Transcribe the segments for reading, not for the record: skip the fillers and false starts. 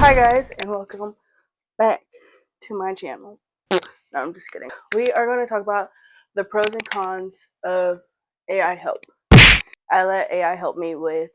Hi guys, and welcome back to my channel. No, I'm just kidding. We are going to talk about the pros and cons of AI help. I let AI help me with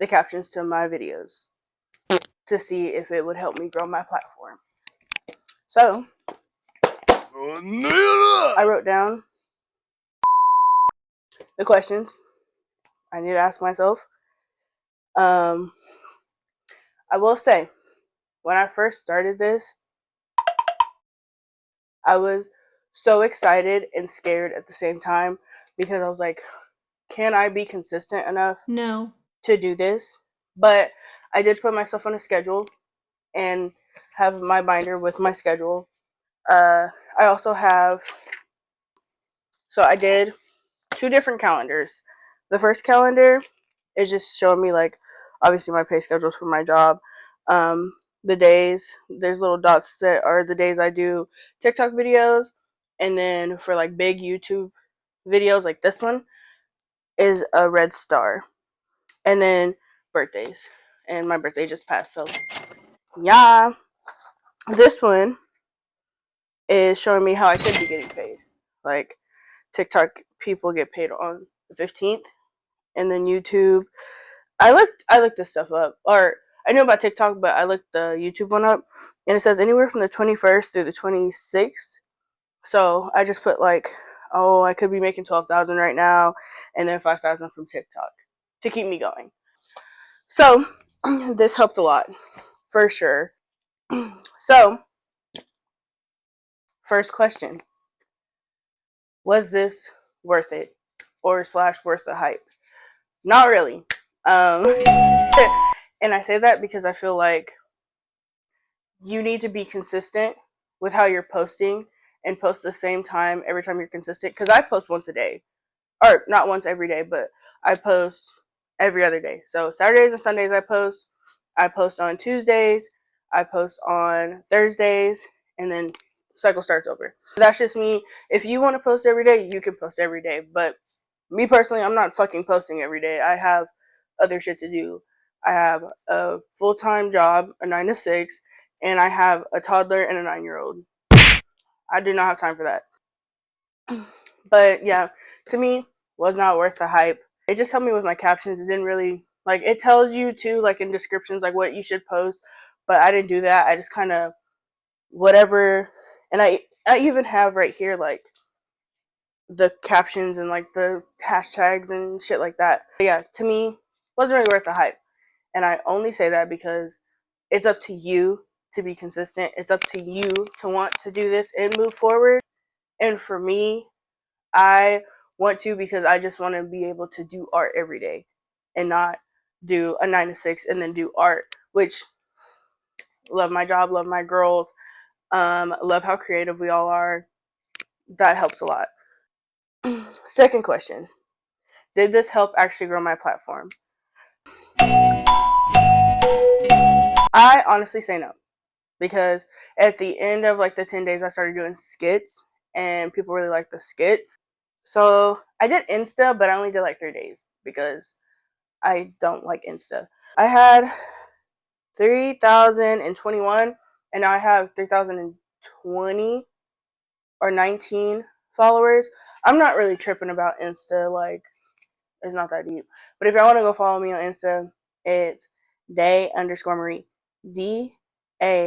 the captions to my videos to see if it would help me grow my platform. So, I wrote down the questions I need to ask myself. I will say, when I first started this, I was so excited and scared at the same time because I was like, can I be consistent enough to do this? But I did put myself on a schedule and have my binder with my schedule. I also have, so I did 2 different calendars. The first calendar is just showing me, like, obviously my pay schedules for my job. The days, there's little dots that are the days I do TikTok videos. And then for like big YouTube videos like this one is a red star. And then birthdays. And my birthday just passed, so yeah. This one is showing me how I could be getting paid. Like, TikTok people get paid on the 15th, and then YouTube. I looked this stuff up, or I knew about TikTok, but I looked the YouTube one up, and it says anywhere from the 21st through the 26th. So I just put like, oh, I could be making 12,000 right now, and then 5,000 from TikTok to keep me going. So this helped a lot, for sure. So, first question. Was this worth it? Or / worth the hype? Not really. And I say that because I feel like you need to be consistent with how you're posting and post the same time every time you're consistent. Because I post once a day. Or not once every day, but I post every other day. So Saturdays and Sundays I post. I post on Tuesdays. I post on Thursdays. And then cycle starts over. That's just me. If you want to post every day, you can post every day. But me personally, I'm not fucking posting every day. I have other shit to do. I have a full-time job, a 9 to 6, and I have a toddler and a 9-year-old. I do not have time for that. But yeah, to me, was not worth the hype. It just helped me with my captions. It didn't really, like, it tells you too, like in descriptions, like what you should post, but I didn't do that. I just kind of whatever, and I even have right here like the captions and like the hashtags and shit like that. But yeah, to me, wasn't really worth the hype. And I only say that because it's up to you to be consistent. It's up to you to want to do this and move forward. And for me, I want to because I just want to be able to do art every day and not do a 9 to 6 and then do art, which love my job, love my girls, love how creative we all are. That helps a lot. Second question. Did this help actually grow my platform? I honestly say no. Because at the end of like the 10 days, I started doing skits and people really liked the skits. So I did Insta, but I only did like 3 days because I don't like Insta. I had 3,021 and now I have 3,020 or 19 followers. I'm not really tripping about Insta, like, it's not that deep. But if y'all want to go follow me on Insta, it's Day_Marie. DAIII_MARIEE.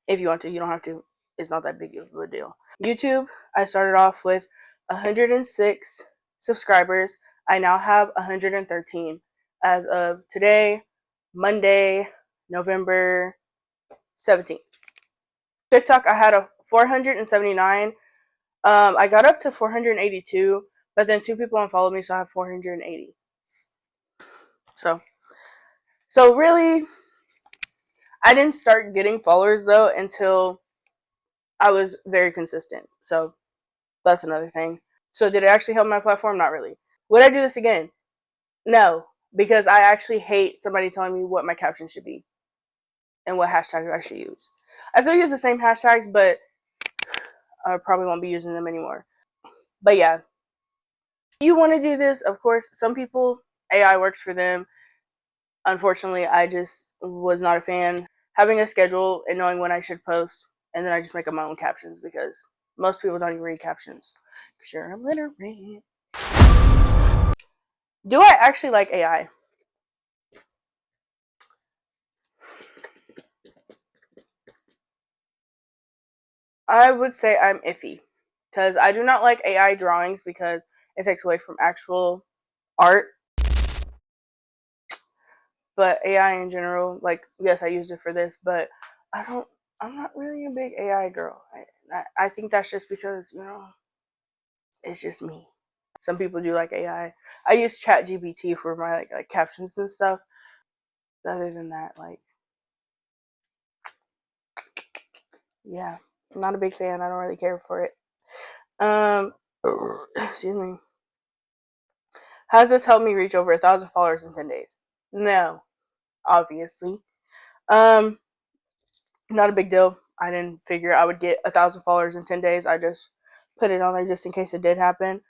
If you want to, you don't have to. It's not that big of a deal. YouTube, I started off with 106 subscribers. I now have 113 as of today, Monday, November 17th. TikTok, I had a 479. I got up to 482, but then 2 people unfollowed me, so I have 480. So really, I didn't start getting followers though until I was very consistent. So that's another thing. So did it actually help my platform? Not really. Would I do this again? No, because I actually hate somebody telling me what my caption should be and what hashtags I should use. I still use the same hashtags, but I probably won't be using them anymore. But yeah, if you want to do this, of course, some people AI works for them. Unfortunately, I just was not a fan. Having a schedule and knowing when I should post, and then I just make up my own captions because most people don't even read captions because you're illiterate. Do I actually like AI? I would say I'm iffy because I do not like AI drawings because it takes away from actual art. But AI in general, like, yes, I used it for this, but I don't. I'm not really a big AI girl. I think that's just because it's just me. Some people do like AI. I use ChatGPT for my like captions and stuff. Other than that, like, yeah, I'm not a big fan. I don't really care for it. Um, excuse me. How does this help me reach over 1,000 followers in 10 days? No, obviously. Um, Not a big deal. I didn't figure I would get 1,000 followers in 10 days. I just put it on there just in case it did happen.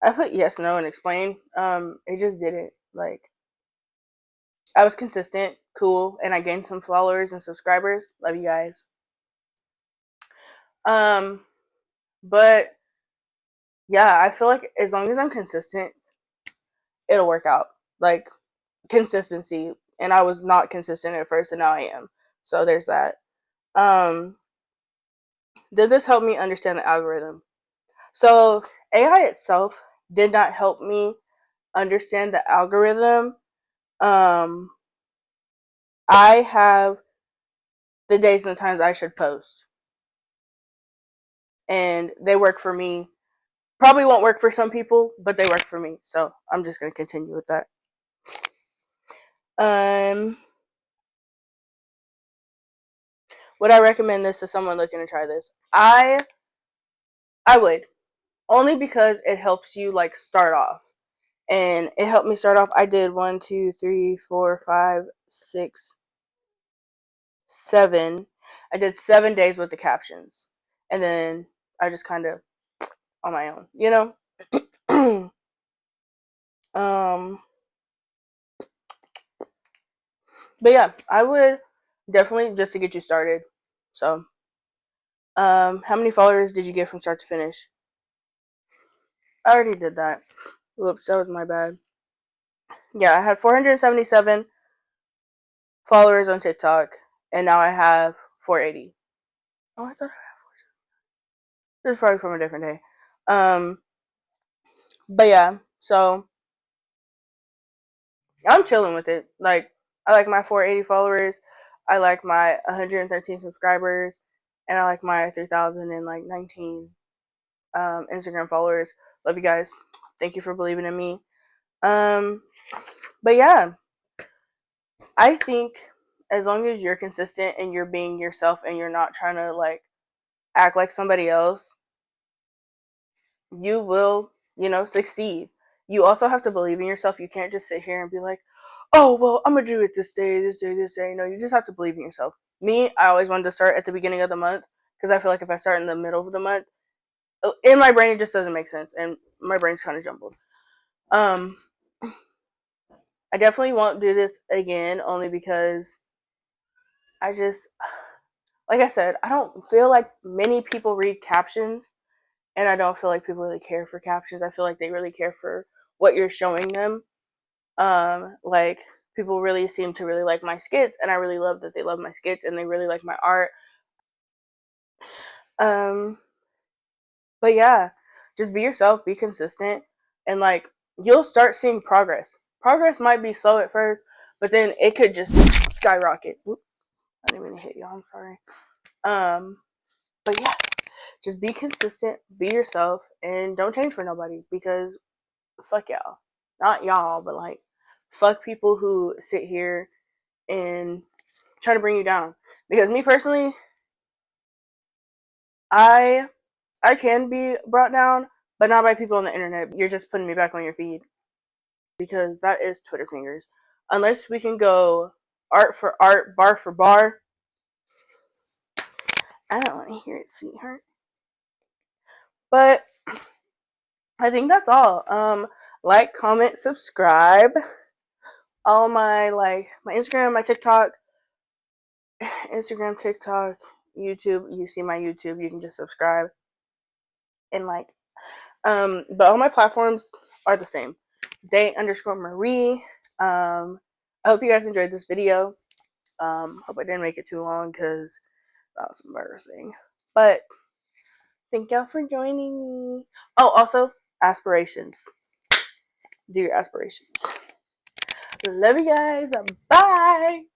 I put yes, no, and explain. It just didn't. Like, I was consistent, cool, and I gained some followers and subscribers. Love you guys. Um, but yeah, I feel like as long as I'm consistent, it'll work out. Like, consistency, and I was not consistent at first, and now I am. So there's that. Um, did this help me understand the algorithm? So AI itself did not help me understand the algorithm. Um, I have the days and the times I should post, and they work for me. Probably won't work for some people, but they work for me. So I'm just gonna continue with that. Um, would I recommend this to someone looking to try this? I would, only because it helps you like start off, and it helped me start off. I did 1, 2, 3, 4, 5, 6, 7. I did 7 days with the captions, and then I just kind of on my own. um, but yeah, I would definitely just to get you started. So, how many followers did you get from start to finish? I already did that. Whoops, that was my bad. Yeah, I had 477 followers on TikTok, and now I have 480. Oh, I thought I had 4. This is probably from a different day. But yeah, so I'm chilling with it. Like, I like my 480 followers. I like my 113 subscribers, and I like my 3,019 Instagram followers. Love you guys. Thank you for believing in me. Um, but yeah, I think as long as you're consistent and you're being yourself and you're not trying to like act like somebody else, you will, succeed. You also have to believe in yourself. You can't just sit here and be like, oh, well, I'm going to do it this day, this day, this day. No, you just have to believe in yourself. Me, I always wanted to start at the beginning of the month because I feel like if I start in the middle of the month, in my brain, it just doesn't make sense. And my brain's kind of jumbled. Um, I definitely won't do this again only because I just, like I said, I don't feel like many people read captions, and I don't feel like people really care for captions. I feel like they really care for what you're showing them. Like, people really seem to really like my skits, and I really love that they love my skits and they really like my art. Um, but yeah, just be yourself, be consistent, and like you'll start seeing progress. Progress might be slow at first, but then it could just skyrocket. Oop, I didn't mean to hit y'all. I'm sorry. Um, but yeah, just be consistent, be yourself, and don't change for nobody because fuck y'all. Not y'all, but like fuck people who sit here and try to bring you down. Because me personally, I I can be brought down, but not by people on the internet. You're just putting me back on your feed because that is Twitter fingers. Unless we can go art for art, bar for bar. I don't want to hear it, sweetheart. But I think that's all. Like, comment, subscribe. All my my Instagram, my TikTok, YouTube. You see my YouTube, you can just subscribe and like. But all my platforms are the same. Day_Marie. I hope you guys enjoyed this video. Hope I didn't make it too long because that was embarrassing. But thank y'all for joining me. Oh, also aspirations. Do your aspirations. Love you guys. Bye.